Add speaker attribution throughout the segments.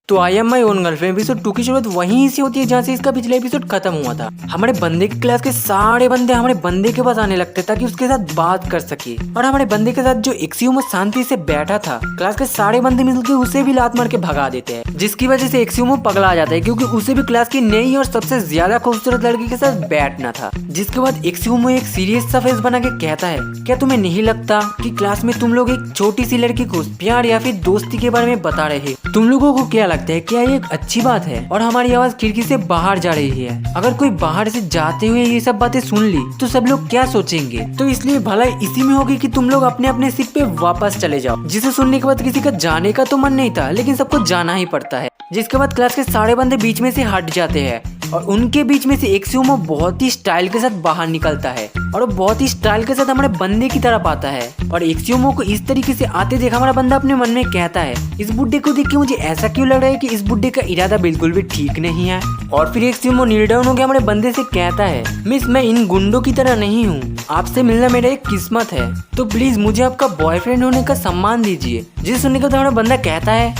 Speaker 1: तो I am my own girlfriend episode 2 की शुरुआत वहीं से होती है जहाँ से इसका पिछला एपिसोड खत्म हुआ था। हमारे बंदे की क्लास के सारे बंदे हमारे बंदे के पास आने लगते ताकि उसके साथ बात कर सके, और हमारे बंदे के साथ जो एक्सियोमो शांति से बैठा था, क्लास के सारे बंदे मिलकर उसे भी लात मार के भगा देते हैं, जिसकी वजह से एक्सियोमो पगला जाता है क्योंकि उसे भी क्लास की नई और सबसे ज्यादा खूबसूरत लड़की के साथ बैठना था। जिसके बाद एक्सियोमो एक सीरियस सा फेस बना के कहता है, क्या तुम्हें नहीं लगता कि क्लास में तुम लोग एक छोटी सी लड़की को प्यार या फिर दोस्ती के बारे में बता रहे? तुम लोगों को क्या लगता है, क्या ये एक अच्छी बात है? और हमारी आवाज खिड़की से बाहर जा रही है। अगर कोई बाहर से जाते हुए ये सब बातें सुन ली तो सब लोग क्या सोचेंगे? तो इसलिए भलाई इसी में होगी कि तुम लोग अपने अपने सीट पे वापस चले जाओ। जिसे सुनने के बाद किसी का जाने का तो मन नहीं था, लेकिन सबको जाना ही पड़ता है। जिसके बाद क्लास के सारे बंदे बीच में से हट जाते हैं और उनके बीच में से एक्सियोमो बहुत ही स्टाइल के साथ बाहर निकलता है और वो बहुत ही स्टाइल के साथ हमारे बंदे की तरफ आता है। और एक्सियोमो को इस तरीके से आते देखा हमारा बंदा अपने मन में कहता है, इस बुड्ढे को देख के मुझे ऐसा क्यों लग रहा है कि इस बुड्ढे का इरादा बिल्कुल भी ठीक नहीं है। और फिर एक्सियोमो नील डाउन हो गया हमारे बंदे से कहता है, मिस मैं इन गुंडों की तरह नहीं हूँ, आपसे मिलना मेरा एक किस्मत है, तो प्लीज मुझे आपका बॉयफ्रेंड होने का सम्मान दीजिए। जिसे सुनने के बाद हमारा बंदा कहता है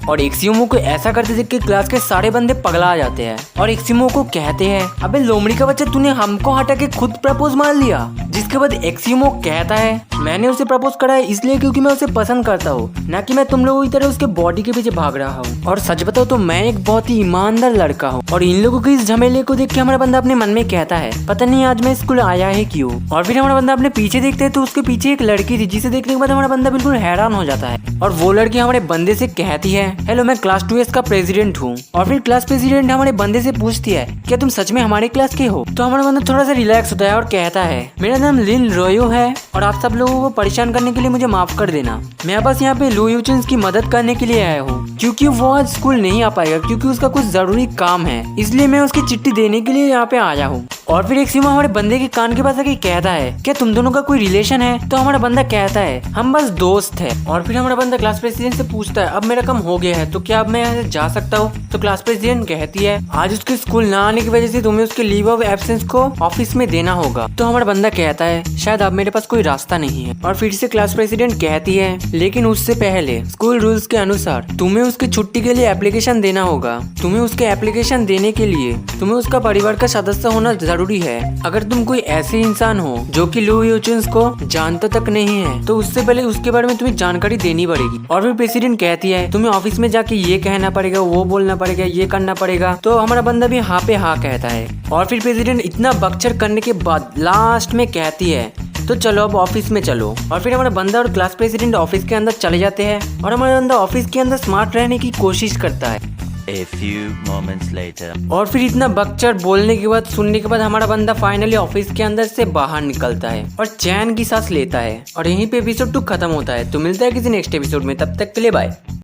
Speaker 1: और एक्सियोमो को ऐसा करते देख के क्लास के सारे बंदे पगला जाते हैं और एक्सियोमो को कहते हैं, अबे लोमड़ी का बच्चा तूने हमको हटा के खुद प्रपोज मार लिया। जिसके बाद एक्सियोमो कहता है, मैंने उसे प्रपोज करा है इसलिए क्योंकि मैं उसे पसंद करता हूँ, न कि मैं तुम लोगों की तरह उसके बॉडी के पीछे भाग रहा हूँ। और सच बताओ तो मैं एक बहुत ही ईमानदार लड़का हूँ। और इन लोगों के इस झमेले को देख के हमारा बंदा अपने मन में कहता है, पता नहीं आज मैं स्कूल आया है क्यों। और फिर हमारा बंदा अपने पीछे देखते है तो उसके पीछे एक लड़की थी, जिसे देखने के बाद हमारा बंदा बिल्कुल हैरान हो जाता है। और वो लड़की हमारे बंदे से कहती है, हेलो मैं क्लास 2S का प्रेसिडेंट हूँ। और फिर क्लास प्रेसिडेंट हमारे बंदे से पूछती है, क्या तुम सच में हमारे क्लास के हो? तो हमारा बंदा थोड़ा सा रिलैक्स होता है और कहता है, मेरा नाम लिन रोयो है और आप सब लोगों को परेशान करने के लिए मुझे माफ कर देना। मैं बस यहाँ पे लू यूचिन की मदद करने के लिए आया हूँ क्योंकि वो आज स्कूल नहीं आ पाएगा क्योंकि उसका कुछ जरूरी काम है, इसलिए मैं उसकी चिट्ठी देने के लिए यहाँ पे आया हूँ। और फिर एक्सियोमो हमारे बंदे के कान के पास आके कहता है, क्या तुम दोनों का कोई रिलेशन है? तो हमारा बंदा कहता है, हम बस दोस्त है। और फिर हमारा बंदा क्लास प्रेसिडेंट से पूछता है, अब मेरा काम हो गया है तो क्या अब मैं यहाँ से जा सकता हूँ? तो क्लास प्रेसिडेंट कहती है, आज उसके स्कूल ना आने की वजह से तुम्हें उसके लीव ऑफ एब्सेंस को ऑफिस में देना होगा। तो हमारा बंदा कहता है, शायद अब मेरे पास कोई रास्ता नहीं है। और फिर से क्लास प्रेसिडेंट कहती है, लेकिन उससे पहले स्कूल रूल्स के अनुसार तुम्हें उसकी छुट्टी के लिए एप्लीकेशन देना होगा। तुम्हें उसके एप्लीकेशन देने के लिए तुम्हें उसका परिवार का सदस्य होना जरूरी है। अगर तुम कोई ऐसे इंसान हो जो कि लू यूचिन को जानता तक नहीं है तो उससे पहले उसके बारे में तुम्हें जानकारी देनी पड़ेगी। और फिर प्रेसिडेंट कहती है, तुम्हें ऑफिस में जाके ये कहना पड़ेगा, वो बोलना पड़ेगा, ये करना पड़ेगा। तो हमारा बंदा भी हाँ पे हाँ कहता है। और फिर प्रेसिडेंट इतना बकचर करने के बाद लास्ट में कहती है, तो चलो अब ऑफिस में चलो। और फिर हमारा बंदा और क्लास प्रेसिडेंट ऑफिस के अंदर चले जाते हैं और हमारा बंदा ऑफिस के अंदर स्मार्ट रहने की कोशिश करता है।
Speaker 2: A few moments later.
Speaker 1: और फिर इतना बकचर बोलने के बाद सुनने के बाद हमारा बंदा फाइनली ऑफिस के अंदर से बाहर निकलता है और चैन की सांस लेता है। और यहीं पे एपिसोड 2 खत्म होता है। तो मिलता है किसी नेक्स्ट एपिसोड में, तब तक के लिए बाय।